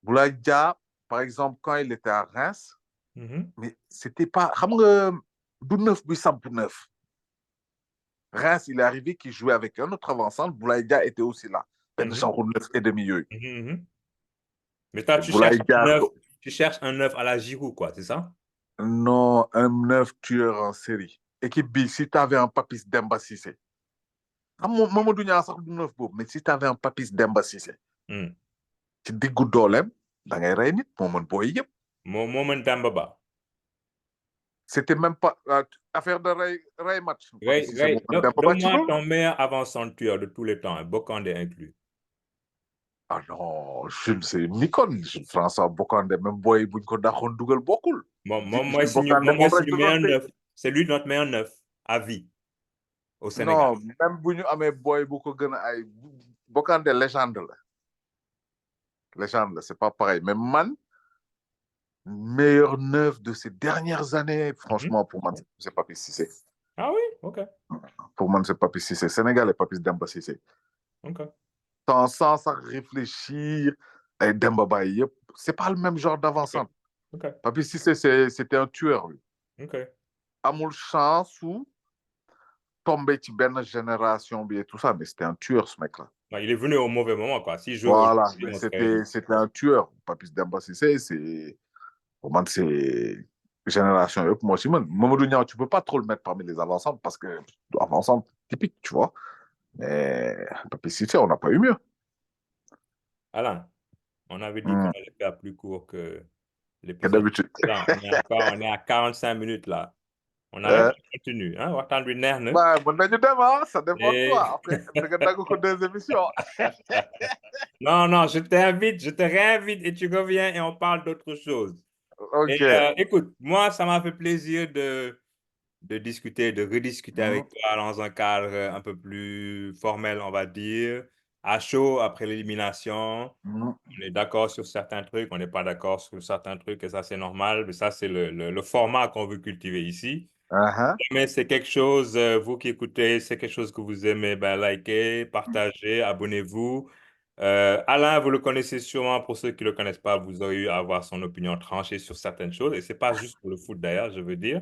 Boulaye Dia, par exemple, quand il était à Reims, mais c'était pas xam nga du neuf bi samp neuf. Reims il est arrivé qu'il jouait avec un autre avant-centre. Boulaye Dia était aussi là benn genre 9,5 yooyu. Mais toi tu cherches un neuf à la Giroud quoi, c'est ça? Non, un neuf tueur en série. Équipe B, si tu avais un Papis Demba Cissé xam Mamadou Niang sax du neuf boobu mais si tu avais un Papis Demba Cissé ci diggu dooleem da ngay rey nit moo mën booy yëpp. moo mën Demba Ba. C'était même pas affaire de Ray match. Papy Cissé, Ray, Demba Ba ci donne-moi loolu. ton meilleur avant-centre de tous les temps, hein, Bokandé inclus. Ah non, c'est Nikon. François Bocandé, même boy, buñ ko daxoon dugal bokkul. Bocandé moom rek da doon téye. Neuf. C'est lui notre meilleur neuf à vie au Sénégal. Non, même bu ñu amee boy bu ko gën a ay Bocandé légende la. Légende la, c'est pas pareil. Mais man, meilleur neuf de ces dernières années, franchement, pour moi, c'est Papy Cissé. Ah oui? OK. Pour moi, c'est Papy Cissé. Sénégalais, Papy Demba Cissé. OK. Sans réfléchir, et Demba Ba yëpp, c'est pas le même genre d'avancement. OK. Papy Cissé, c'était un tueur, lui. OK. Amul chance ou tombé ci benn génération bi et tout ça, mais c'était un tueur, ce mec-là. Non, il est venu au mauvais moment, quoi. S'il joue Voilà, aujourd'hui, mais on serait... c'était un tueur. Papy Demba Cissé, pour moi, c'est génération yëpp moo ci mën. Mamadou Niang, tu peux pas trop le mettre parmi les avançants parce que avançant typique, tu vois. Mais Papy Cissé, on n'a pas eu mieux. Alain, on avait dit qu'on allait faire plus court que Que l'épisode. d'habitude. Non, on est à 45 minutes là. On arrête, on continue. Hein? Waxtaan bi neex na. Bah, mën nañu dem, hein? Ça dépend de Et- toi. Après, da nga dagg ko 2 émissions. Non, non, je t'invite, je te réinvite et tu reviens et on parle d'autre chose. Ok. Et, écoute, moi, ça m'a fait plaisir de discuter, de rediscuter avec toi dans un cadre un peu plus formel, on va dire, à chaud après l'élimination. On est d'accord sur certains trucs, on n'est pas d'accord sur certains trucs, et ça, c'est normal, mais ça, c'est le format qu'on veut cultiver ici. Uh-huh. Mais c'est quelque chose, vous qui écoutez, c'est quelque chose que vous aimez, ben, likez, partagez, abonnez-vous. Alain, vous le connaissez sûrement, pour ceux qui ne le connaissent pas, vous aurez eu à avoir son opinion tranchée sur certaines choses, et c'est pas juste pour le foot d'ailleurs, je veux dire.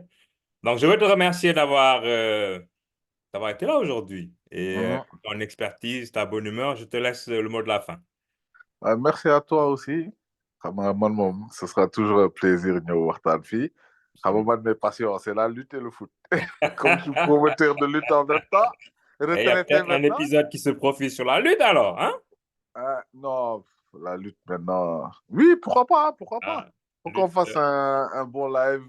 Donc, je veux te remercier d'avoir été là aujourd'hui et ton expertise, ta bonne humeur. Je te laisse le mot de la fin. Merci à toi aussi. Xam nga man moom, ce sera toujours un plaisir ñëw waxtaan fii. Xam nga man, mes passions, c'est la lutte et le foot. Comme je suis promoteur de lutte en même temps, Et il y a retraité peut-être un maintenant. épisode qui se profile sur la lutte alors, hein? Non, la lutte maintenant. Oui, pourquoi pas, pourquoi pas. Ah, Faut qu'on lutte. fasse un bon live.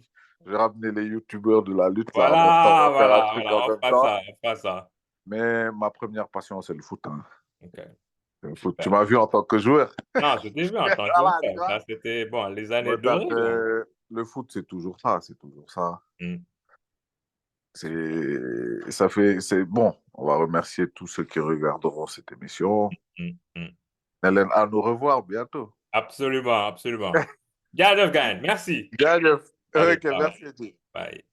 Je vais ramener les youtubeurs de la lutte là en même temps. Voilà, On va faire un voilà, truc voilà, en on même fera temps. ça, on fera ça. Mais ma première passion, c'est le foot, hein. OK. C'est le foot. Tu Super. m'as vu en tant que joueur. Non, je t'ai vu en tant que Voilà, tu joueur. vois. Ça, c'était, bon, les années Ouais, donc, dorées, là. le foot, c'est toujours ça, c'est toujours ça. Mm, C'est bon. On va remercier tous ceux qui regarderont cette émission. mm. Hélène, à nous revoir bientôt. Absolument, absolument. Jaajëf, Gaël. Merci. Jaajëf. Allez, Ok, ciao. merci. Bye.